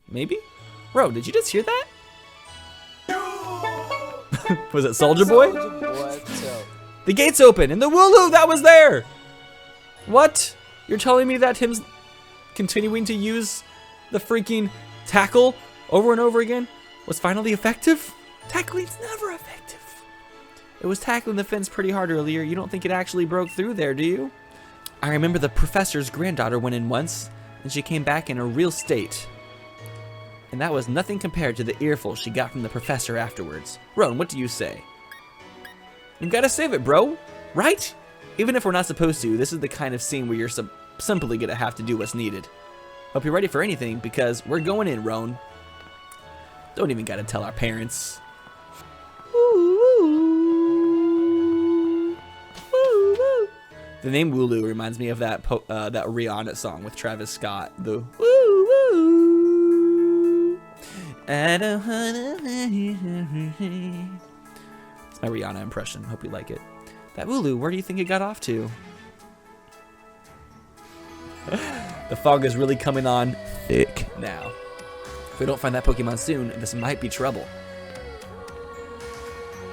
Maybe? Bro, did you just hear that? Was it Soldier Boy? The gate's open and the wooloo that was there! What? You're telling me that him's continuing to use the freaking tackle over and over again was finally effective? Tackling's never effective. It was tackling the fence pretty hard earlier. You don't think it actually broke through there, do you? I remember the professor's granddaughter went in once, and she came back in a real state. And that was nothing compared to the earful she got from the professor afterwards. Roan, what do you say? You gotta save it, bro. Right? Even if we're not supposed to, this is the kind of scene where you're simply gonna have to do what's needed. Hope you're ready for anything, because we're going in, Roan. Don't even gotta tell our parents. The name wooloo reminds me of that that Rihanna song with Travis Scott. The woo. I don't wanna. It's my Rihanna impression. Hope you like it. That wooloo, where do you think it got off to? The fog is really coming on thick now. If we don't find that Pokemon soon, this might be trouble.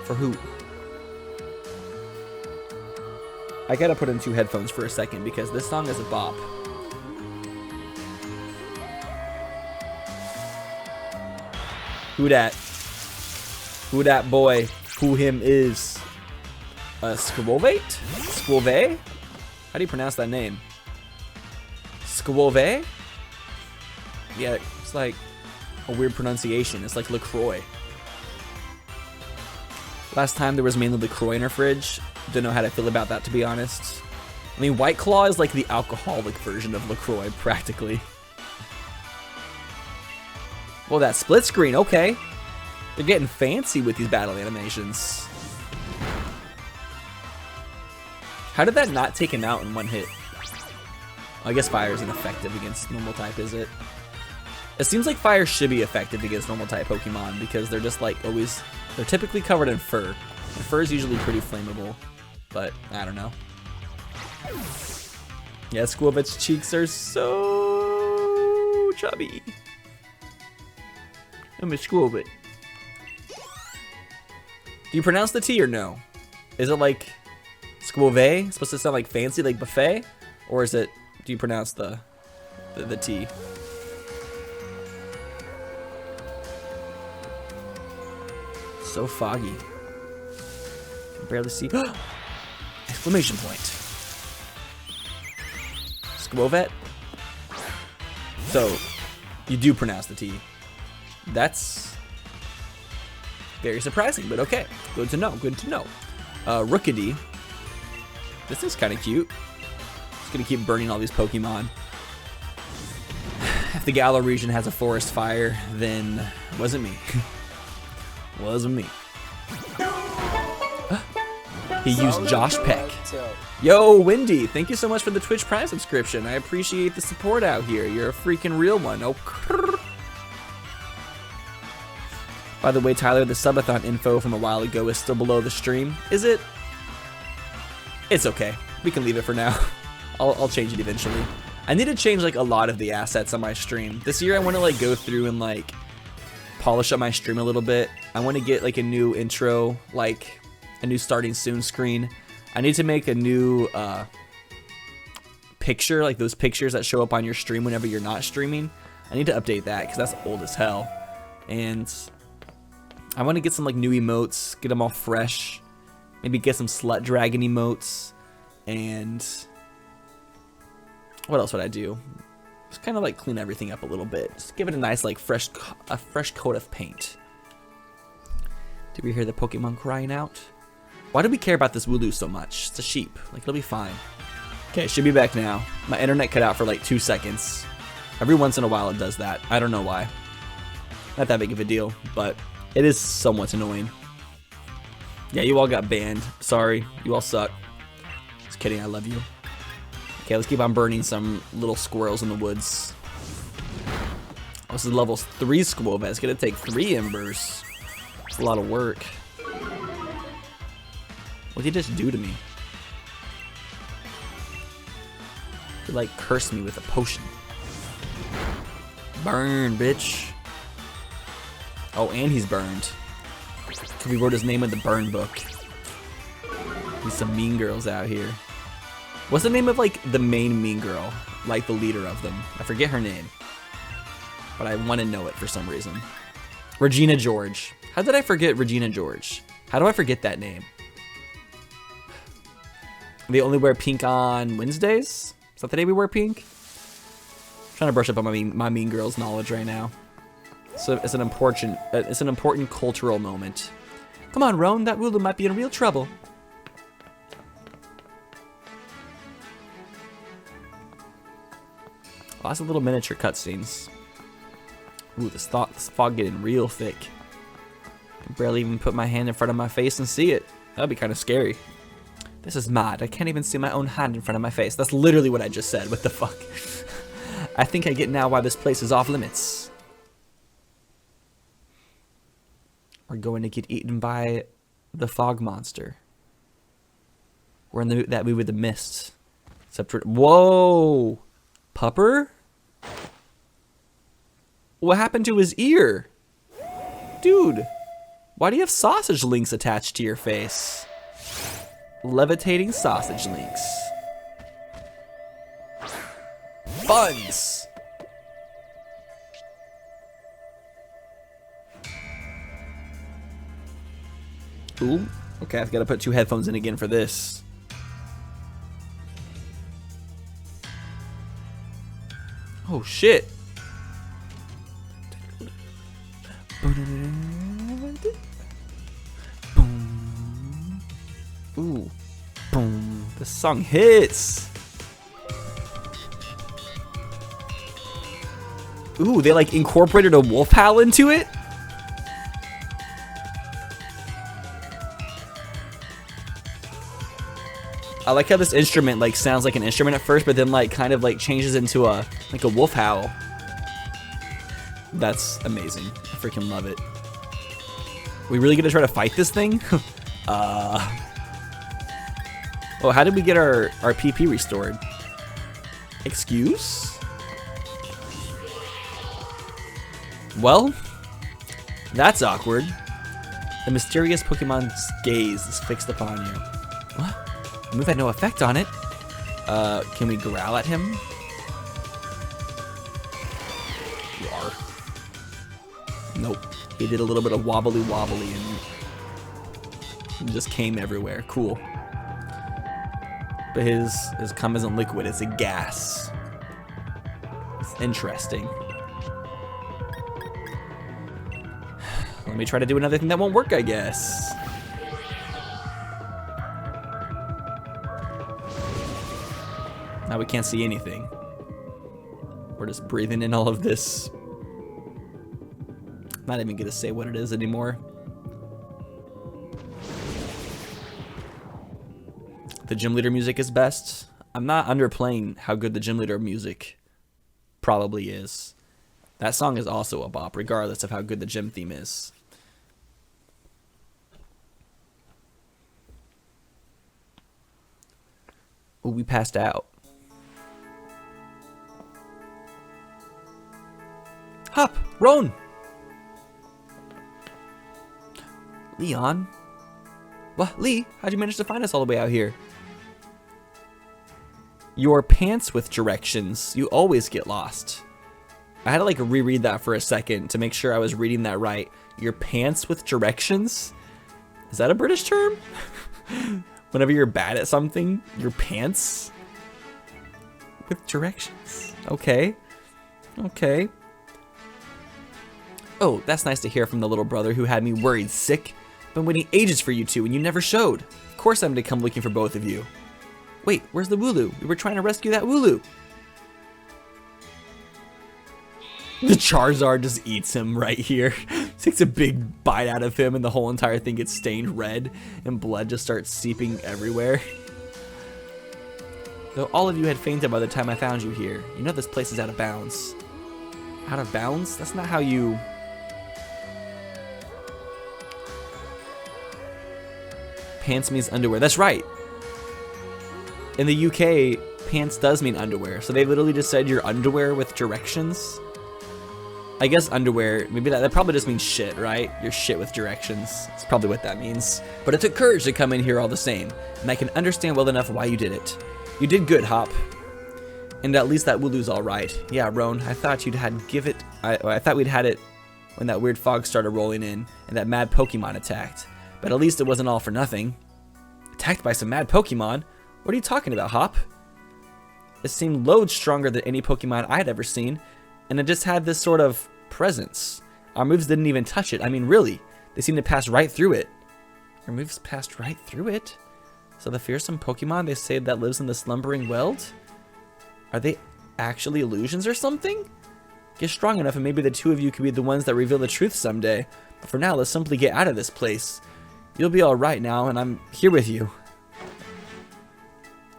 For who? I gotta put in 2 headphones for a second because this song is a bop. Who dat? Who dat boy? Who him is? Squovate? Squove? How do you pronounce that name? Squove? Yeah, it's like a weird pronunciation. It's like LaCroix. Last time there was mainly LaCroix in our fridge. Don't know how to feel about that, to be honest. I mean, White Claw is like the alcoholic version of LaCroix, practically. Well, that split screen, okay. They're getting fancy with these battle animations. How did that not take him out in one hit? I guess fire isn't effective against normal type, is it? It seems like fire should be effective against normal type Pokemon because they're just like always, they're typically covered in fur. And fur is usually pretty flammable, but I don't know. Yeah, Squovet's cheeks are so chubby. I'm a Squovet. Do you pronounce the T or no? Is it like Squove? Supposed to sound like fancy, like buffet? Or is it, do you pronounce the T? So foggy. Can barely see. Exclamation point. Squovet? So, you do pronounce the T. That's very surprising, but okay. Good to know, good to know. Rookidee. This is kind of cute. Just gonna keep burning all these Pokemon. If the Galar region has a forest fire, then it wasn't me. Wasn't me. He used Josh Peck. Yo, Wendy, thank you so much for the Twitch Prime subscription. I appreciate the support out here. You're a freaking real one. Oh. By the way, Tyler, the subathon info from a while ago is still below the stream. Is it? It's okay. We can leave it for now. I'll change it eventually. I need to change like a lot of the assets on my stream. This year I want to like go through and like polish up my stream a little bit. I want to get like a new intro, like a new starting soon screen. I need to make a new picture, like those pictures that show up on your stream whenever you're not streaming. I need to update that because that's old as hell. And I want to get some like new emotes, get them all fresh. Maybe get some Slut Dragon emotes. And what else would I do? Just kind of like clean everything up a little bit. Just give it a nice like fresh coat of paint. Did we hear the Pokemon crying out? Why do we care about this wooloo so much? It's a sheep. Like, it'll be fine. Okay, should be back now. My internet cut out for like 2 seconds. Every once in a while it does that. I don't know why. Not that big of a deal, but it is somewhat annoying. Yeah, you all got banned. Sorry, you all suck. Just kidding, I love you. Okay, let's keep on burning some little squirrels in the woods. Oh, this is level 3 Squovet. It's gonna take 3 embers. It's a lot of work. What did he just do to me? He like cursed me with a potion. Burn, bitch. Oh, and he's burned. Because we wrote his name in the burn book. There's some mean girls out here. What's the name of, like, the main mean girl? Like, the leader of them. I forget her name. But I want to know it for some reason. Regina George. How did I forget Regina George? How do I forget that name? They only wear pink on Wednesdays? Is that the day we wear pink? I'm trying to brush up on my mean girls knowledge right now. So it's an important cultural moment. Come on, Roan, that wooloo might be in real trouble. Lots of little miniature cutscenes. Ooh, this fog getting real thick. I can barely even put my hand in front of my face and see it. That'd be kind of scary. This is mad. I can't even see my own hand in front of my face. That's literally what I just said. What the fuck? I think I get now why this place is off limits. We're going to get eaten by the fog monster. We're in that movie, The Mist. Except for, whoa, Pupper? What happened to his ear? Dude, why do you have sausage links attached to your face? Levitating sausage links. Buns! Ooh, okay, I've got to put 2 headphones in again for this. Oh shit. Ooh, boom. This song hits. Ooh, they like incorporated a wolf howl into it. I like how this instrument like sounds like an instrument at first, but then like kind of like changes into a like a wolf howl. That's amazing. I freaking love it. We really gonna try to fight this thing? Oh, how did we get our PP restored? Excuse? Well, that's awkward. The mysterious Pokemon's gaze is fixed upon you. What? The move had no effect on it. Can we growl at him? Roar. Nope. He did a little bit of wobbly and just came everywhere. Cool. But his cum isn't liquid, it's a gas. It's interesting. Let me try to do another thing that won't work, I guess. Now we can't see anything. We're just breathing in all of this. I'm not even gonna say what it is anymore. The gym leader music is best. I'm not underplaying how good the gym leader music probably is. That song is also a bop, regardless of how good the gym theme is. Ooh, we passed out. Hop, Roan! Leon? What, Lee? How'd you manage to find us all the way out here? Your pants with directions. You always get lost. I had to like reread that for a second to make sure I was reading that right. Your pants with directions? Is that a British term? Whenever you're bad at something, your pants with directions. Okay. Okay. Oh, that's nice to hear from the little brother who had me worried sick. Been waiting ages for you two and you never showed. Of course I'm gonna come looking for both of you. Wait, where's the wooloo? We were trying to rescue that wooloo. The Charizard just eats him right here. Takes a big bite out of him and the whole entire thing gets stained red and blood just starts seeping everywhere. Though all of you had fainted by the time I found you here, you know this place is out of bounds. Out of bounds? That's not how you... Pants means underwear. That's right. In the UK, pants does mean underwear. So they literally just said your underwear with directions. I guess underwear, maybe that probably just means shit, right? You're shit with directions. That's probably what that means. But it took courage to come in here all the same, and I can understand well enough why you did it. You did good, Hop. And at least that wooloo's alright. Yeah, Roan, I thought you'd had I thought we'd had it when that weird fog started rolling in and that mad Pokemon attacked. But at least it wasn't all for nothing. Attacked by some mad Pokemon? What are you talking about, Hop? It seemed loads stronger than any Pokemon I had ever seen, and it just had this sort of presence. Our moves didn't even touch it. I mean, really, they seemed to pass right through it. Our moves passed right through it? So the fearsome Pokemon they say that lives in the slumbering weald? Are they actually illusions or something? Get strong enough and maybe the two of you could be the ones that reveal the truth someday. But for now, let's simply get out of this place. You'll be alright now, and I'm here with you.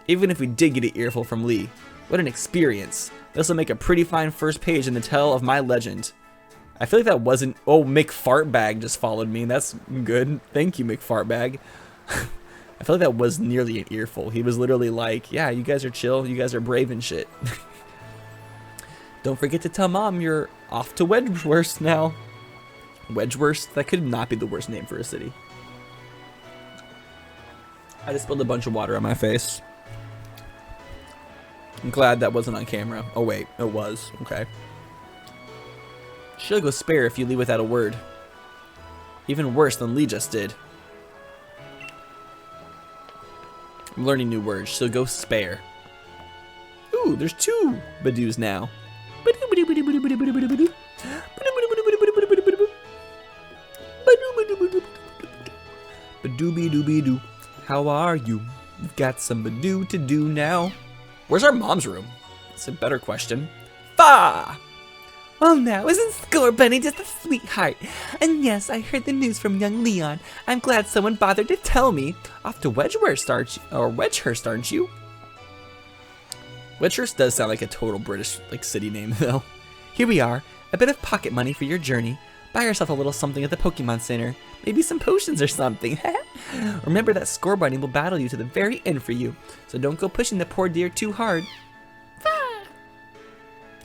Even if we did get an earful from Lee, what an experience. This will make a pretty fine first page in the tale of my legend. I feel like that wasn't... Oh, McFartbag just followed me. That's good. Thank you, McFartbag. I feel like that was nearly an earful. He was literally like, yeah, you guys are chill. You guys are brave and shit. Don't forget to tell Mom you're off to Wedgworth now. Wedgworth? That could not be the worst name for a city. I just spilled a bunch of water on my face. I'm glad that wasn't on camera. Oh wait, it was. Okay. She'll go spare if you leave without a word. Even worse than Lee just did. I'm learning new words. She'll go spare. Ooh, there's two Badoos now. Badooby-dooby-doo. How are you? We've got some Badoo to do now. Where's our mom's room? That's a better question. Fa! Well now, isn't Scorbunny just a sweetheart? And yes, I heard the news from young Leon. I'm glad someone bothered to tell me. Off to Wedgworth, aren't you? Or Wedgehurst, aren't you? Wedgehurst does sound like a total British city name, though. Here we are, a bit of pocket money for your journey. Buy yourself a little something at the Pokemon Center. Maybe some potions or something. Remember that Scorbunny will battle you to the very end for you, so don't go pushing the poor dear too hard.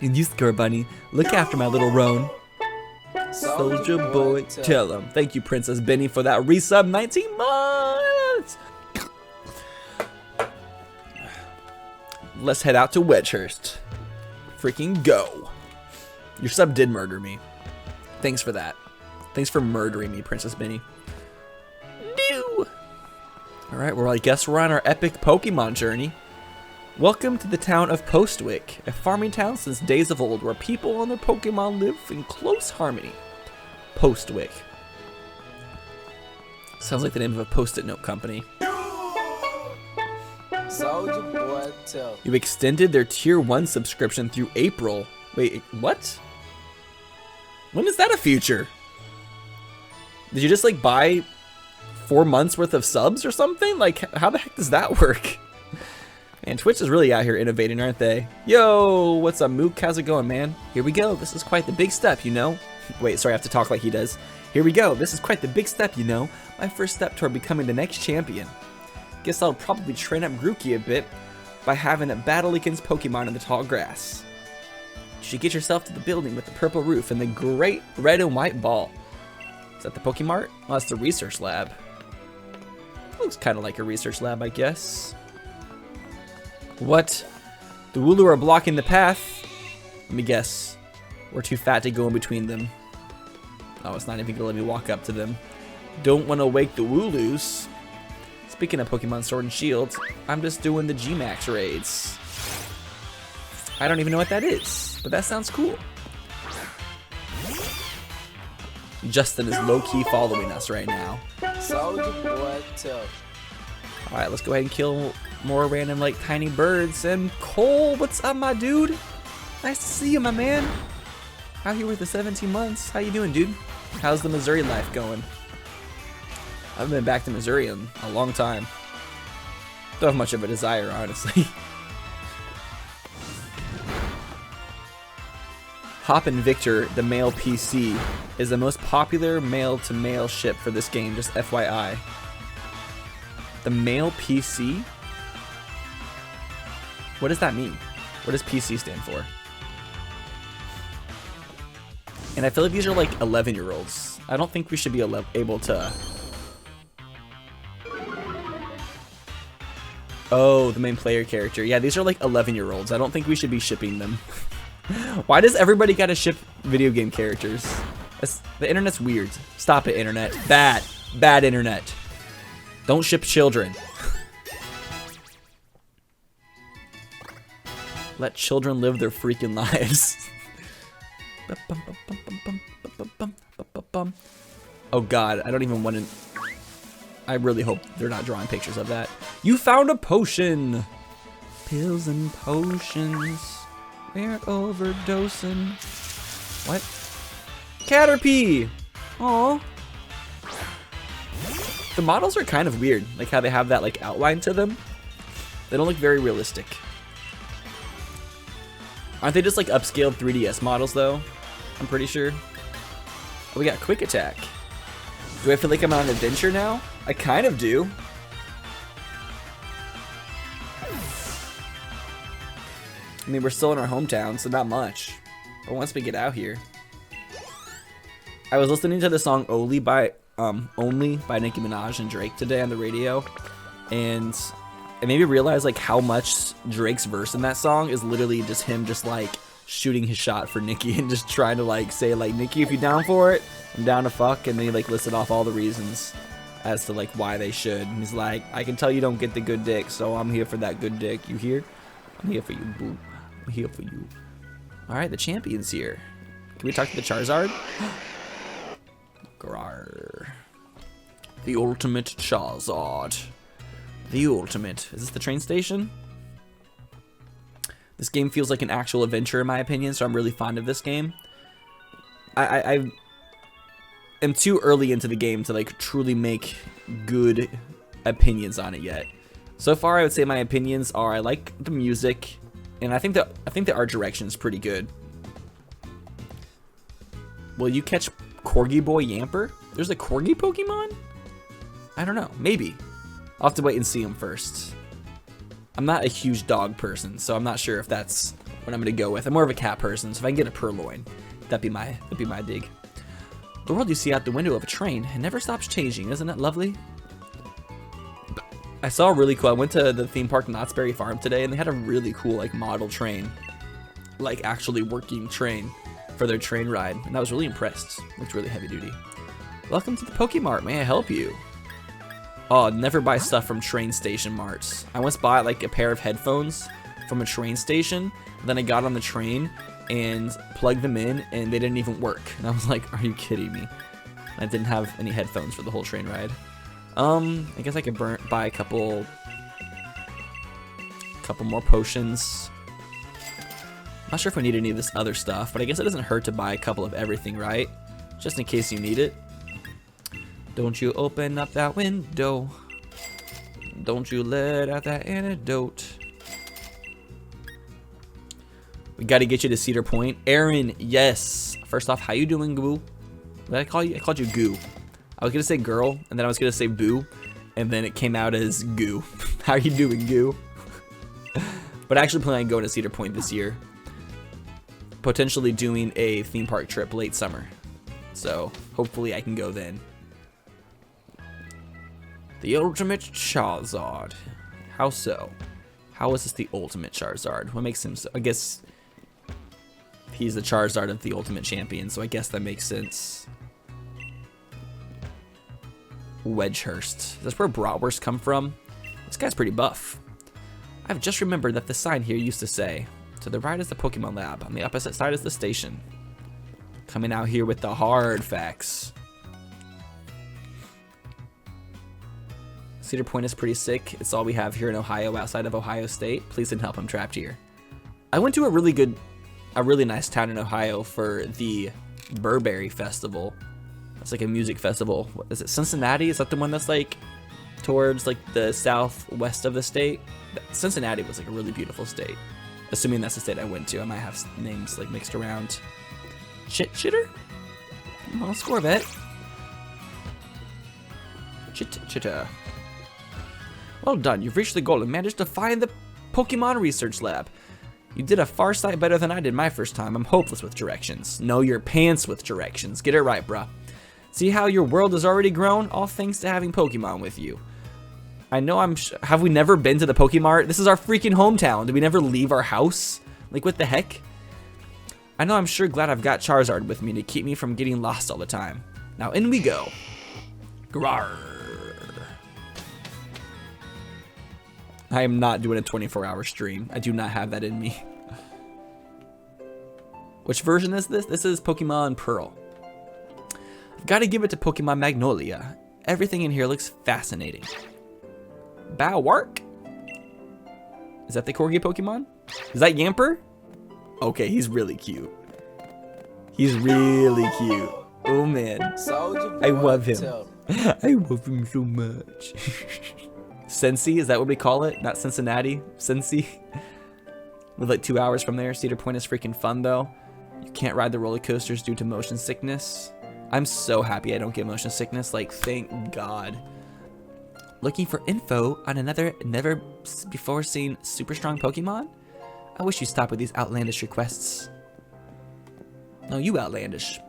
And you, Scorbunny, look after my little Roan. Soldier boy, tell him. Thank you, Princess Benny, for that resub 19 months. Let's head out to Wedgehurst. Freaking go. Your sub did murder me. Thanks for that. Thanks for murdering me, Princess Benny. No. Alright, well, I guess we're on our epic Pokemon journey. Welcome to the town of Postwick, a farming town since days of old where people and their Pokemon live in close harmony. Postwick. Sounds like the name of a post-it note company. You extended their tier 1 subscription through April. Wait, what? When is that a feature? Did you just buy 4 months worth of subs or something? How the heck does that work? Man, Twitch is really out here innovating, aren't they? Yo, what's up, Mook? How's it going, man? Here we go. This is quite the big step, you know? Wait, sorry, I have to talk like he does. Here we go. This is quite the big step, you know? My first step toward becoming the next champion. Guess I'll probably train up Grookey a bit by having it battle against Pokemon in the tall grass. You should get yourself to the building with the purple roof and the great red and white ball. Is that the Pokemart? Oh, that's the research lab. Looks kind of like a research lab, I guess. What? The wooloo are blocking the path? Let me guess. We're too fat to go in between them. Oh, it's not even gonna let me walk up to them. Don't want to wake the wooloos. Speaking of Pokemon Sword and Shield, I'm just doing the G-Max raids. I don't even know what that is, but that sounds cool. Justin is low-key following us right now. Alright, let's go ahead and kill more random, tiny birds. And Cole, what's up, my dude? Nice to see you, my man. Out here with the 17 months. How you doing, dude? How's the Missouri life going? I haven't been back to Missouri in a long time. Don't have much of a desire, honestly. Hop and Victor, the male PC, is the most popular male-to-male ship for this game, just FYI. The male PC? What does that mean? What does PC stand for? And I feel like these are like 11-year-olds. I don't think we should be able to... Oh, the main player character. Yeah, these are like 11-year-olds. I don't think we should be shipping them. Why does everybody gotta ship video game characters? The internet's weird. Stop it, internet. Bad. Bad internet. Don't ship children. Let children live their freaking lives. Oh god, I don't even want to... I really hope they're not drawing pictures of that. You found a potion! Pills and potions. We're overdosing. What? Caterpie! Aw. The models are kind of weird, like how they have that like outline to them. They don't look very realistic. Aren't they just like upscaled 3DS models though? I'm pretty sure. Oh, we got quick attack. Do I feel like I'm on an adventure now? I kind of do. I mean, we're still in our hometown, so not much. But once we get out here. I was listening to the song Only by Nicki Minaj and Drake today on the radio. And it made me realize like how much Drake's verse in that song is literally just him just like shooting his shot for Nicki and just trying to like say like, Nicki, if you down for it, I'm down to fuck. And then he like listed off all the reasons as to like why they should. And he's like, I can tell you don't get the good dick, so I'm here for that good dick. You hear? I'm here for you, boo. I'm here for you. Alright, the champion's here. Can we talk to the Charizard? Grar. The ultimate Charizard. The ultimate. Is this the train station? This game feels like an actual adventure in my opinion, so I'm really fond of this game. I am too early into the game to like truly make good opinions on it yet. So far I would say my opinions are I like the music and I think the art direction is pretty good. Will you catch Corgi Boy Yamper? There's a Corgi Pokemon? I don't know, maybe. I'll have to wait and see him first. I'm not a huge dog person, so I'm not sure if that's what I'm gonna go with. I'm more of a cat person, so if I can get a Purloin, that'd be my dig. The world you see out the window of a train, it never stops changing, isn't it lovely? I saw a really cool, I went to the theme park Knott's Berry Farm today, and they had a really cool like model train. Like actually working train for their train ride, and I was really impressed. Looked really heavy duty. Welcome to the Pokemart, may I help you? Oh, never buy stuff from train station marts. I once bought like a pair of headphones from a train station, then I got on the train and plugged them in and they didn't even work. And I was like, are you kidding me? I didn't have any headphones for the whole train ride. I guess I could buy a couple more potions. Not sure if I need any of this other stuff, but I guess it doesn't hurt to buy a couple of everything, right? Just in case you need it. Don't you open up that window. Don't you let out that antidote. We gotta get you to Cedar Point. Aaron, yes. First off, how you doing, Goo? What did I call you? I called you Goo. I was gonna say girl, and then I was gonna say boo, and then it came out as Goo. How you doing, Goo? But I actually plan on going to Cedar Point this year. Potentially doing a theme park trip late summer. So hopefully I can go then. The ultimate Charizard. How so? How is this the ultimate Charizard? What makes him so? I guess he's the Charizard of the ultimate champion, so I guess that makes sense. Wedgehurst. That's where Bratwurst come from. This guy's pretty buff. I've just remembered that the sign here used to say, to the right is the Pokemon Lab, on the opposite side is the station. Coming out here with the hard facts. Cedar Point is pretty sick. It's all we have here in Ohio outside of Ohio State. Please didn't help, I'm trapped here. I went to a really nice town in Ohio for the Burberry Festival. It's like a music festival. What is it, Cincinnati? Is that the one that's like towards like the southwest of the state? Cincinnati was like a really beautiful state. Assuming that's the state I went to. I might have names like mixed around. Chitter? Well, Scorvette. Chitter. Well done, you've reached the goal and managed to find the Pokemon Research Lab. You did a far sight better than I did my first time. I'm hopeless with directions. Know your pants with directions. Get it right, bruh. See how your world has already grown? All thanks to having Pokemon with you. I know have we never been to the Pokemart? This is our freaking hometown. Did we never leave our house? Like, what the heck? I know I'm sure glad I've got Charizard with me to keep me from getting lost all the time. Now in we go. Grar. I am not doing a 24-hour stream. I do not have that in me. Which version is this? This is Pokemon Pearl. I've got to give it to Pokemon Magnolia. Everything in here looks fascinating. Bowark? Is that the Corgi Pokemon? Is that Yamper? Okay, he's really cute. He's really cute. Oh man. I love him. I love him so much. Sensi, is that what we call it? Not Cincinnati, Sensi. Live like 2 hours from there. Cedar Point is freaking fun though. You can't ride the roller coasters due to motion sickness. I'm so happy I don't get motion sickness, like thank God. Looking for info on another never before seen super strong Pokemon? I wish you'd stop with these outlandish requests. No, you outlandish.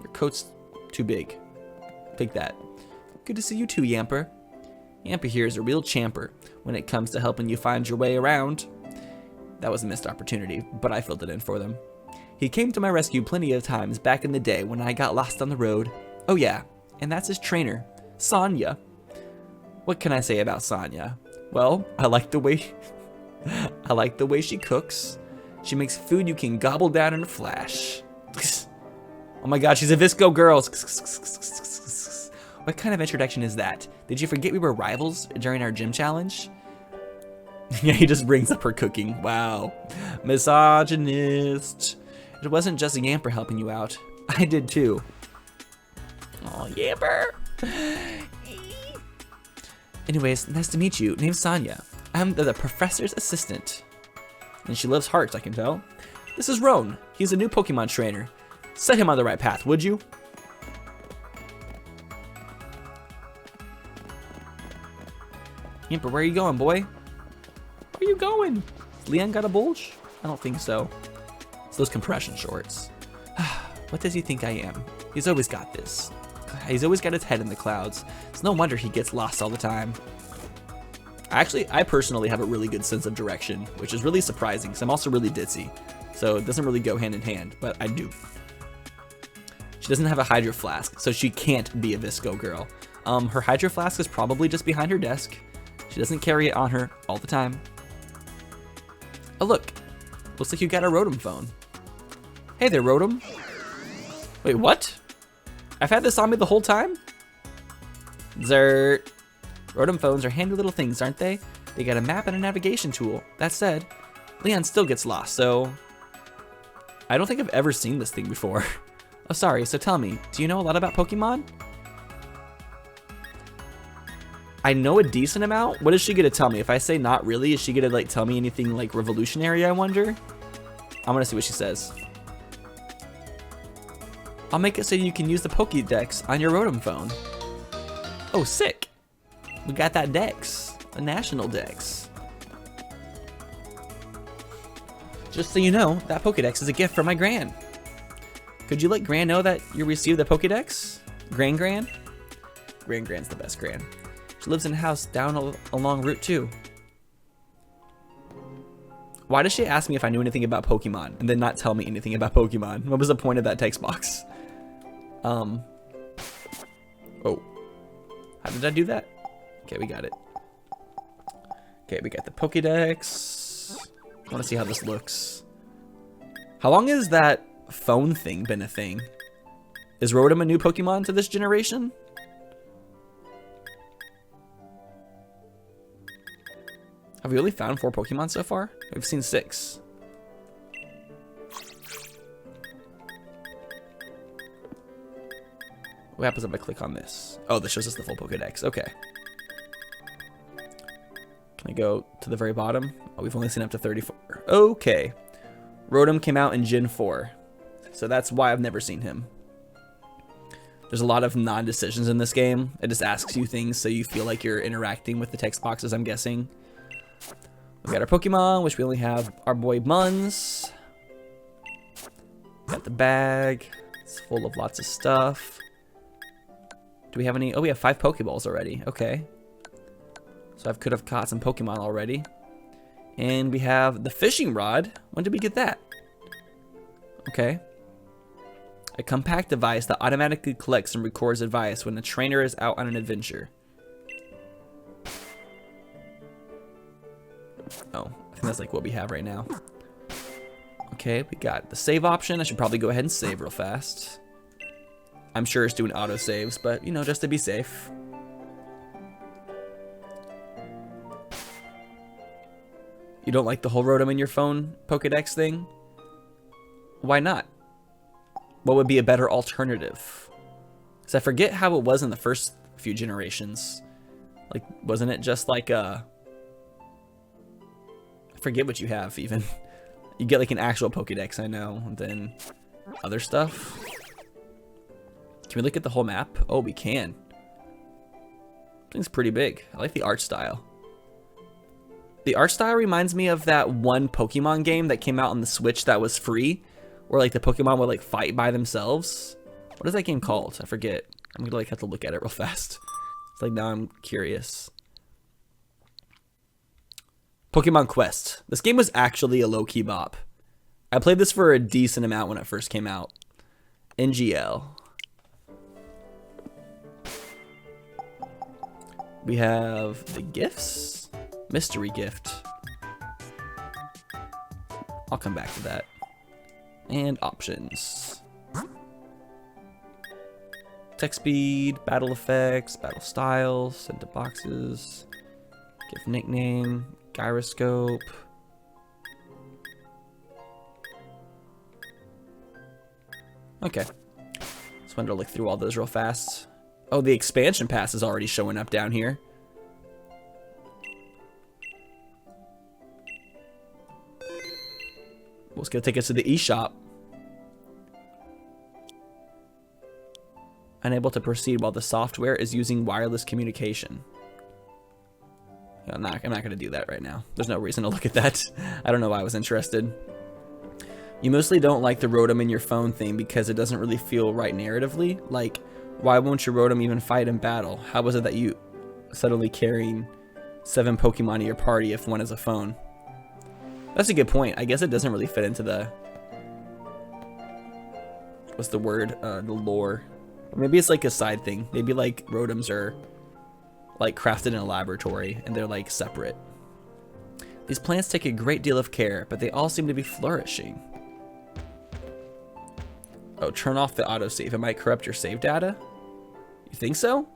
Your coat's too big. Take that. Good to see you too, Yamper. Yamper here is a real champer when it comes to helping you find your way around. That was a missed opportunity, but I filled it in for them. He came to my rescue plenty of times back in the day when I got lost on the road. Oh yeah, and that's his trainer, Sonya. What can I say about Sonya? Well, I like the way she cooks. She makes food you can gobble down in a flash. Oh my god, she's a Visco girl. What kind of introduction is that? Did you forget we were rivals during our gym challenge? Yeah, he just brings up her cooking. Wow. Misogynist. It wasn't just Yamper helping you out. I did too. Oh, Yamper. Anyways, nice to meet you. Name's Sonya. I'm the professor's assistant. And she loves hearts, I can tell. This is Roan. He's a new Pokemon trainer. Set him on the right path, would you? Yamper, where are you going, boy? Where are you going? Leon got a bulge? I don't think so. It's those compression shorts. What does he think I am? He's always got this. He's always got his head in the clouds. It's no wonder he gets lost all the time. Actually, I personally have a really good sense of direction, which is really surprising because I'm also really ditzy. So it doesn't really go hand in hand, but I do. She doesn't have a Hydro Flask, so she can't be a Visco girl. Her Hydro Flask is probably just behind her desk. She doesn't carry it on her all the time. Oh look, looks like you got a Rotom phone. Hey there, Rotom. Wait, what? I've had this on me the whole time? Zert. Rotom phones are handy little things, aren't they? They got a map and a navigation tool. That said, Leon still gets lost, so... I don't think I've ever seen this thing before. Oh, sorry, so tell me, do you know a lot about Pokemon? I know a decent amount. What is she gonna tell me? If I say not really, is she gonna like tell me anything like revolutionary, I wonder? I'm gonna see what she says. I'll make it so you can use the Pokédex on your Rotom phone. Oh, sick. We got that Dex, the national Dex. Just so you know, that Pokédex is a gift from my Gran. Could you let Gran know that you received the Pokédex? Gran? Gran's the best Gran. She lives in a house down along Route 2. Why does she ask me if I knew anything about Pokemon and then not tell me anything about Pokemon? What was the point of that text box? Oh. How did I do that? Okay, we got it. Okay, we got the Pokédex. I want to see how this looks. How long has that phone thing been a thing? Is Rotom a new Pokemon to this generation? Have we only found 4 Pokemon so far? We've seen 6. What happens if I click on this? Oh, this shows us the full Pokédex. Okay. Can I go to the very bottom? Oh, we've only seen up to 34. Okay. Rotom came out in Gen 4. So that's why I've never seen him. There's a lot of non-decisions in this game. It just asks you things so you feel like you're interacting with the text boxes, I'm guessing. We got our Pokemon, which we only have our boy Muns. Got the bag. It's full of lots of stuff. Do we have any? Oh, we have 5 Pokeballs already. Okay. So I could have caught some Pokemon already. And we have the fishing rod. When did we get that? Okay. A compact device that automatically collects and records advice when the trainer is out on an adventure. Oh, I think that's like what we have right now. Okay, we got the save option. I should probably go ahead and save real fast. I'm sure it's doing auto saves, but you know, just to be safe. You don't like the whole Rotom in your phone Pokedex thing? Why not? What would be a better alternative? Because I forget how it was in the first few generations. Like, wasn't it just like I forget what you have even. You get like an actual Pokedex, I know, and then other stuff. Can we look at the whole map? Oh, we can. Thing's pretty big. I like the art style. The art style reminds me of that one Pokemon game that came out on the Switch that was free, where like the Pokemon would like fight by themselves. What is that game called? I forget. I'm gonna like have to look at it real fast. It's like now I'm curious. Pokemon Quest. This game was actually a low-key bop. I played this for a decent amount when it first came out. NGL. We have the gifts. Mystery gift. I'll come back to that. And options. Text speed, battle effects, battle styles, send to boxes, gift nickname, gyroscope. Okay. Just wanted to look through all those real fast. Oh, the expansion pass is already showing up down here. Well, it's gonna take us to the eShop. Unable to proceed while the software is using wireless communication. I'm not gonna do that right now. There's no reason to look at that. I don't know why I was interested. You mostly don't like the Rotom in your phone thing because it doesn't really feel right narratively. Like, why won't your Rotom even fight in battle? How was it that you suddenly carrying 7 Pokemon in your party if one is a phone? That's a good point. I guess it doesn't really fit into the... What's the word? The lore. Or maybe it's like a side thing. Maybe like Rotoms are like crafted in a laboratory and they're like separate. These plants take a great deal of care, but they all seem to be flourishing. Oh, turn off the autosave. It might corrupt your save data? You think so?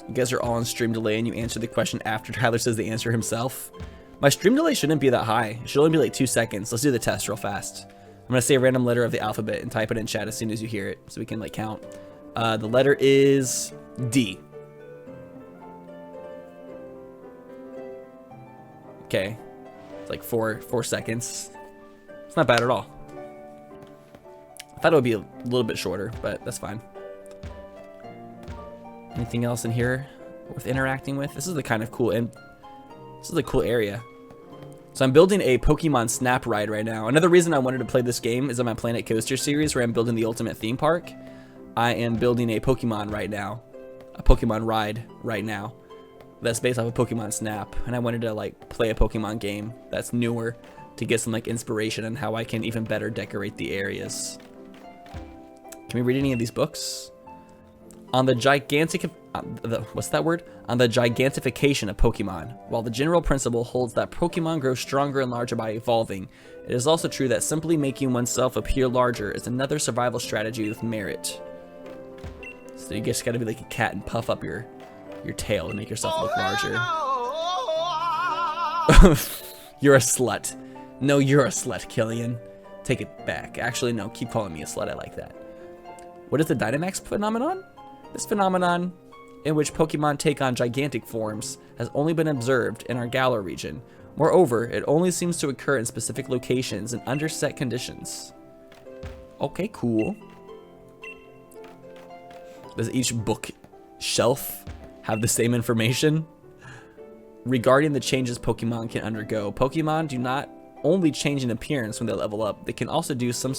You guys are all on stream delay and you answer the question after Tyler says the answer himself. My stream delay shouldn't be that high. It should only be like 2 seconds. Let's do the test real fast. I'm gonna say a random letter of the alphabet and type it in chat as soon as you hear it so we can like count. The letter is D. Okay. It's like 4 seconds. It's not bad at all. I thought it would be a little bit shorter, but that's fine. Anything else in here worth interacting with? This is the kind of cool, and this is a cool area. So I'm building a Pokemon Snap ride right now. Another reason I wanted to play this game is on my Planet Coaster series where I'm building the ultimate theme park. I am building a Pokemon right now, a Pokemon ride right now that's based off of Pokemon Snap, and I wanted to like play a Pokemon game that's newer to get some like inspiration on how I can even better decorate the areas. Can we read any of these books? On the what's that word? On the gigantification of Pokemon. While the general principle holds that Pokemon grow stronger and larger by evolving, it is also true that simply making oneself appear larger is another survival strategy with merit. So you just gotta be like a cat and puff up your tail to make yourself look larger. You're a slut. No, you're a slut, Killian. Take it back. Actually, no, keep calling me a slut. I like that. What is the Dynamax phenomenon? This phenomenon, in which Pokemon take on gigantic forms, has only been observed in our Galar region. Moreover, it only seems to occur in specific locations and under set conditions. Okay, cool. Does each book shelf have the same information regarding the changes Pokemon can undergo. Pokemon do not only change in appearance when they level up, they can also do so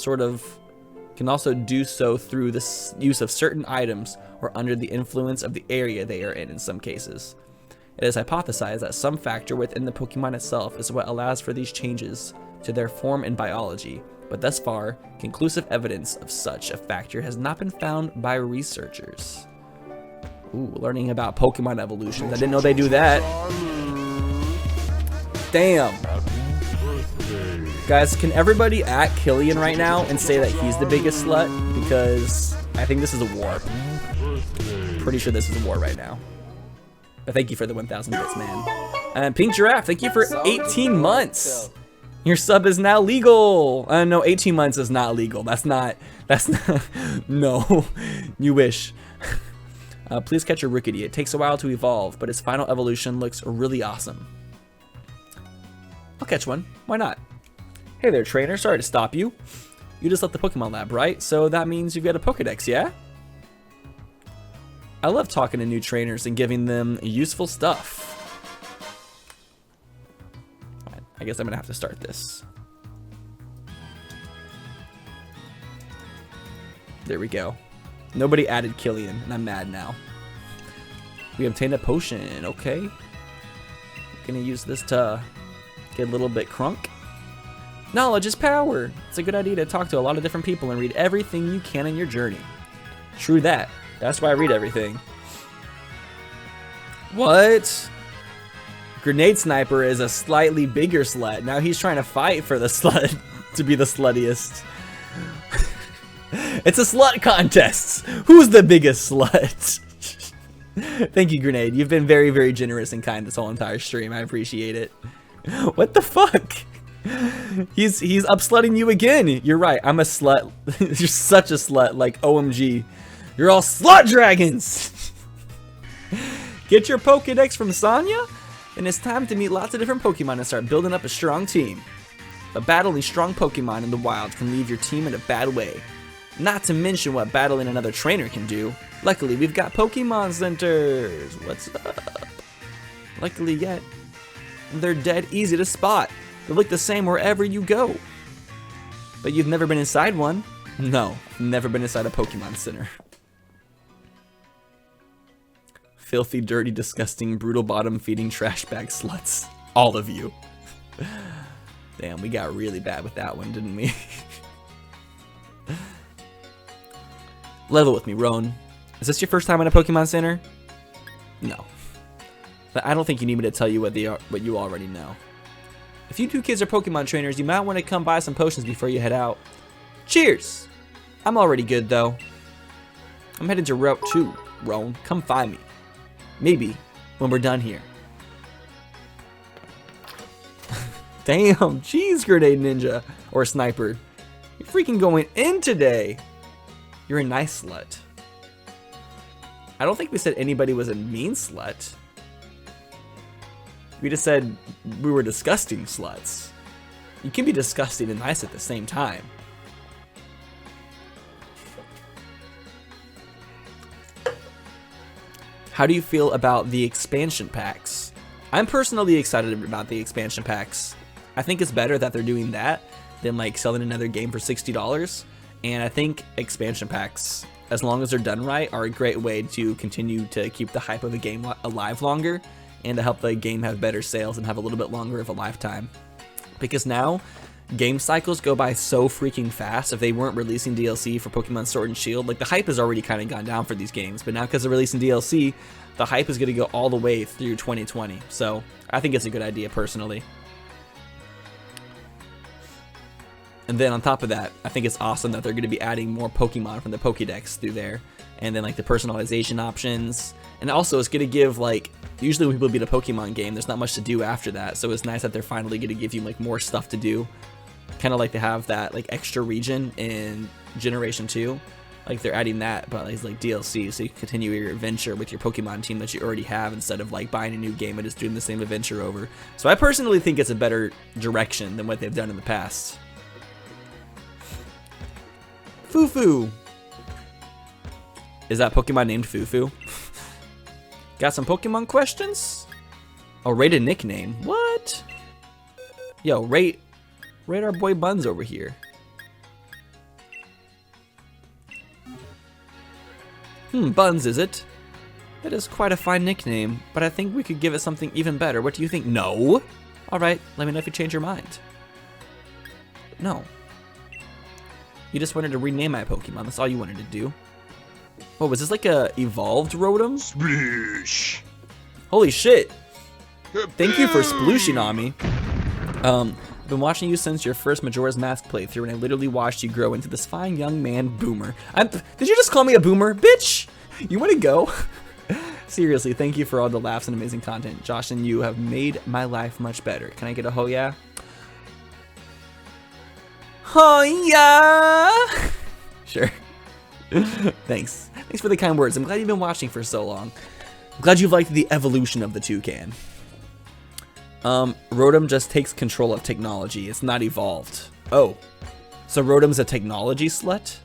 through the use of certain items or under the influence of the area they are in some cases. It is hypothesized that some factor within the Pokemon itself is what allows for these changes to their form and biology, but thus far, conclusive evidence of such a factor has not been found by researchers. Ooh, learning about Pokemon evolutions. I didn't know they do that. Damn. Guys, can everybody at Killian right now and say that he's the biggest slut? Because I think this is a war. Pretty sure this is a war right now. But thank you for the 1,000 bits, man. And Pink Giraffe, thank you for 18 months. Your sub is now legal. No, 18 months is not legal. That's not, no, you wish. Please catch a Rookity. It takes a while to evolve, but its final evolution looks really awesome. I'll catch one, why not? Hey there, trainer, sorry to stop you. You just left the Pokemon lab, right? So that means you've got a Pokedex, yeah? I love talking to new trainers and giving them useful stuff. I guess I'm gonna have to start this. There we go. Nobody added Killian, and I'm mad now. We obtained a potion, okay. Gonna use this to get a little bit crunk. Knowledge is power. It's a good idea to talk to a lot of different people and read everything you can in your journey. True that. That's why I read everything. What? Grenade Sniper is a slightly bigger slut. Now he's trying to fight for the slut to be the sluttiest. It's a slut contest. Who's the biggest slut? Thank you, Grenade. You've been very, very generous and kind this whole entire stream. I appreciate it. What the fuck? He's upslutting you again. You're right. I'm a slut. You're such a slut. Like OMG. You're all slut dragons. Get your Pokedex from Sonya, and it's time to meet lots of different Pokemon and start building up a strong team. But battling strong Pokemon in the wild can leave your team in a bad way. Not to mention what battling another trainer can do. Luckily, we've got Pokemon centers. What's up? Luckily yet, they're dead easy to spot. They look the same wherever you go. But you've never been inside one? No, never been inside a Pokemon center. Filthy, dirty, disgusting, brutal bottom feeding trash bag sluts. All of you. Damn, we got really bad with that one, didn't we? Level with me, Roan. Is this your first time in a Pokemon Center? No. But I don't think you need me to tell you what you already know. If you two kids are Pokemon trainers, you might want to come buy some potions before you head out. Cheers! I'm already good, though. I'm headed to Route 2, Roan. Come find me. Maybe when we're done here. Damn, jeez, Grenade Ninja. Or Sniper. You're freaking going in today. You're a nice slut. I don't think we said anybody was a mean slut. We just said we were disgusting sluts. You can be disgusting and nice at the same time. How do you feel about the expansion packs? I'm personally excited about the expansion packs. I think it's better that they're doing that than like selling another game for $60. And I think expansion packs, as long as they're done right, are a great way to continue to keep the hype of the game alive longer and to help the game have better sales and have a little bit longer of a lifetime. Because now, game cycles go by so freaking fast. If they weren't releasing DLC for Pokemon Sword and Shield, like the hype has already kind of gone down for these games, but now because they're releasing DLC, the hype is going to go all the way through 2020. So I think it's a good idea personally. And then on top of that, I think it's awesome that they're going to be adding more Pokemon from the Pokédex through there. And then like the personalization options. And also it's going to give like, usually when people beat a Pokemon game, there's not much to do after that. So it's nice that they're finally going to give you like more stuff to do. Kind of like to have that like extra region in Generation 2. Like they're adding that, but it's like DLC, so you can continue your adventure with your Pokemon team that you already have instead of like buying a new game and just doing the same adventure over. So I personally think it's a better direction than what they've done in the past. Fufu. Is that Pokemon named Fufu? Got some Pokemon questions? Oh, rate a nickname. What? Yo, rate our boy Buns over here. Buns, is it? That is quite a fine nickname, but I think we could give it something even better. What do you think? No? Alright, let me know if you change your mind. No. You just wanted to rename my Pokemon, that's all you wanted to do. Oh, was this like a evolved Rotom? Sploosh. Holy shit! Thank you for splooshing on me. I've been watching you since your first Majora's Mask playthrough, and I literally watched you grow into this fine young man, Boomer. Did you just call me a boomer? Bitch! You wanna go? Seriously, thank you for all the laughs and amazing content. Josh and you have made my life much better. Can I get a ho yeah? Ho yeah! Sure. Thanks. Thanks for the kind words. I'm glad you've been watching for so long. I'm glad you've liked the evolution of the toucan. Rotom just takes control of technology. It's not evolved. Oh. So Rotom's a technology slut?